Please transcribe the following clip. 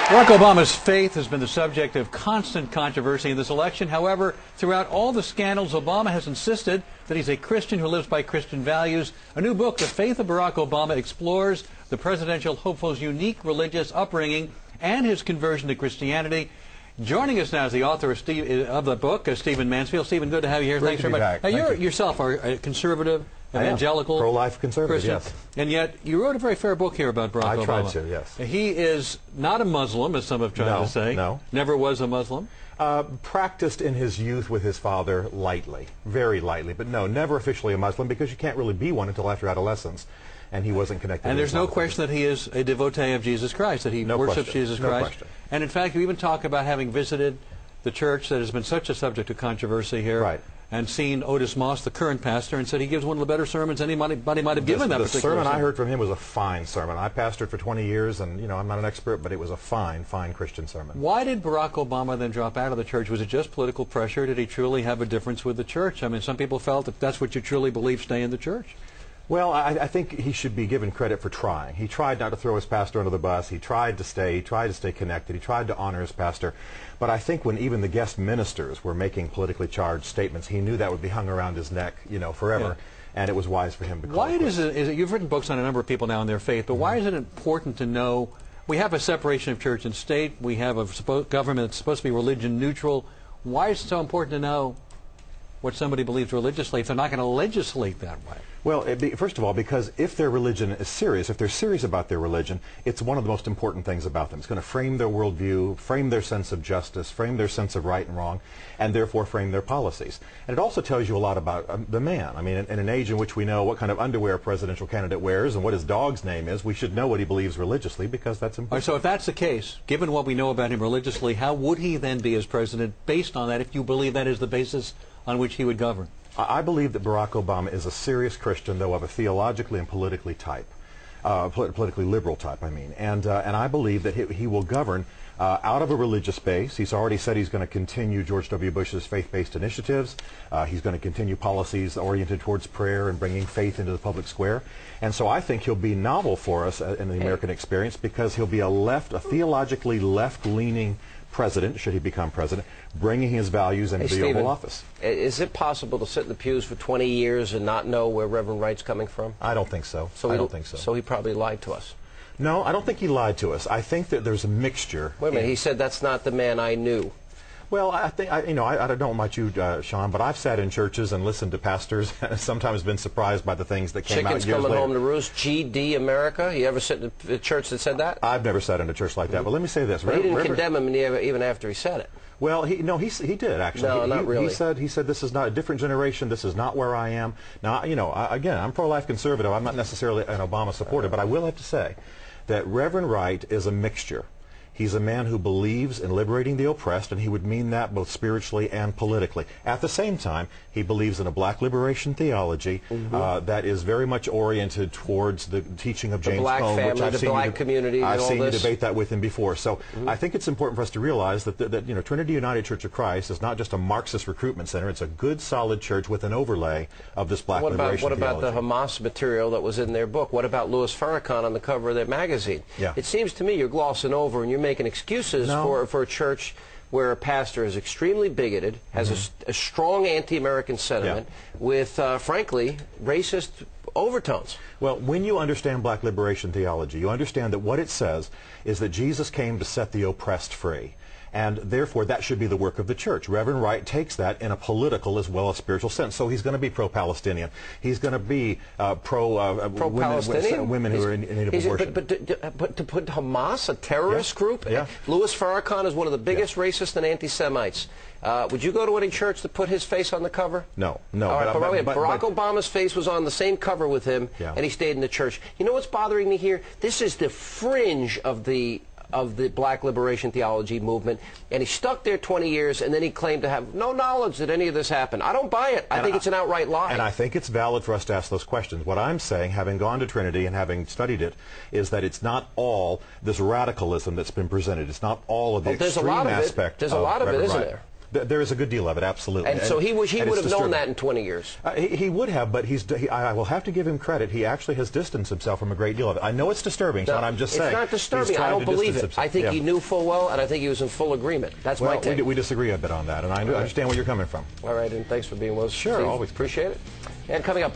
Barack Obama's faith has been the subject of constant controversy in this election. However, throughout all the scandals, Obama has insisted that he's a Christian who lives by Christian values. A new book, The Faith of Barack Obama, explores the presidential hopeful's unique religious upbringing and his conversion to Christianity. Joining us now is the author of the book, Stephen Mansfield. Stephen, good to have you here. Thanks very much. Now, you yourself are a conservative, evangelical, pro-life conservative, Christian, yes. And yet, you wrote a very fair book here about Barack Obama. I tried to, yes. He is not a Muslim, as some have tried to say. No. Never was a Muslim. Practiced in his youth with his father lightly, very lightly, but no, never officially a Muslim, because you can't really be one until after adolescence, and he wasn't connected. And there's no question that he is a devotee of Jesus Christ, that he worships Jesus Christ. No question. And in fact, you even talk about having visited the church that has been such a subject of controversy here, right, and seen Otis Moss, the current pastor, and said he gives one of the better sermons anybody might have given that particular sermon. The sermon I heard from him was a fine sermon. I pastored for 20 years, and you know, I'm not an expert, but it was a fine Christian sermon. Why did Barack Obama then drop out of the church? Was it just political pressure? Did he truly have a difference with the church? I mean, some people felt if that's what you truly believe, stay in the church. Well, I think he should be given credit for trying. He tried not to throw his pastor under the bus. He tried to stay connected. He tried to honor his pastor. But I think when even the guest ministers were making politically charged statements, he knew that would be hung around his neck, you know, forever. Yeah. And it was wise for him to call Why is it, you've written books on a number of people now in their faith, but why is it important to know, we have a separation of church and state, we have a government that's supposed to be religion neutral. Why is it so important to know what somebody believes religiously if they're not going to legislate that way? Well, first of all, because if their religion is serious, if they're serious about their religion, it's one of the most important things about them. It's going to frame their worldview, frame their sense of justice, frame their sense of right and wrong, and therefore frame their policies. And it also tells you a lot about the man. I mean, in an age in which we know what kind of underwear a presidential candidate wears and what his dog's name is, we should know what he believes religiously, because that's important. So if that's the case, given what we know about him religiously, how would he then be as president based on that, if you believe that is the basis on which he would govern? I believe that Barack Obama is a serious Christian, though of a theologically and politically politically liberal type, I mean. And I believe that he will govern out of a religious base. He's already said he's going to continue George W. Bush's faith-based initiatives. He's going to continue policies oriented towards prayer and bringing faith into the public square. And so I think he'll be novel for us in the American experience, because he'll be a theologically left-leaning president, should he become president, bringing his values into the Oval Office. Is it possible to sit in the pews for 20 years and not know where Reverend Wright's coming from? I don't think so. I don't think so. So he probably lied to us. No, I don't think he lied to us. I think that there's a mixture. Wait a minute, he said that's not the man I knew. Well, I think, I don't know about you, Sean, but I've sat in churches and listened to pastors and sometimes been surprised by the things that came out years later. Chickens coming home to roost, GD America. You ever sit in a church that said that? I've never sat in a church like that, but let me say this. But he didn't condemn him even after he said it. Well, he did, actually. No, not really. He said this is not a different generation, this is not where I am. Now, again, I'm pro-life conservative. I'm not necessarily an Obama supporter, but I will have to say that Reverend Wright is a mixture. He's a man who believes in liberating the oppressed, and he would mean that both spiritually and politically. At the same time, he believes in a black liberation theology that is very much oriented towards the teaching of James Cone, family, which I've seen black community. I've seen you debate that with him before. So I think it's important for us to realize that Trinity United Church of Christ is not just a Marxist recruitment center. It's a good, solid church with an overlay of this black liberation theology. What about the Hamas material that was in their book? What about Louis Farrakhan on the cover of their magazine? Yeah. It seems to me you're glossing over and you're making excuses for a church where a pastor is extremely bigoted, has a strong anti-American sentiment with, frankly, racist overtones. Well, when you understand black liberation theology, you understand that what it says is that Jesus came to set the oppressed free. And therefore, that should be the work of the church. Reverend Wright takes that in a political as well as spiritual sense. So he's going to be pro-Palestinian. He's going to be pro-Palestinian women who are in need of abortion. But to put Hamas, a terrorist group, Louis Farrakhan is one of the biggest racist and anti-Semites. Would you go to any church that put his face on the cover? No, no. All right, but Barack Obama's face was on the same cover with him, and he stayed in the church. You know what's bothering me here? This is the fringe of the black liberation theology movement, and he stuck there 20 years, and then he claimed to have no knowledge that any of this happened. I don't buy it. I think it's an outright lie. And I think it's valid for us to ask those questions. What I'm saying, having gone to Trinity and having studied it, is that it's not all this radicalism that's been presented. It's not all of the extreme aspect. There's a lot of it, isn't there? There is a good deal of it, absolutely. And so he would have known that in 20 years. He would have, but I will have to give him credit. He actually has distanced himself from a great deal of it. I know it's disturbing, so I'm just saying. It's not disturbing. I don't believe it. I think he knew full well, and I think he was in full agreement. That's my take. We disagree a bit on that, and I understand where you're coming from. All right, and thanks for being with us. Sure, Steve. always. Appreciate it. And coming up,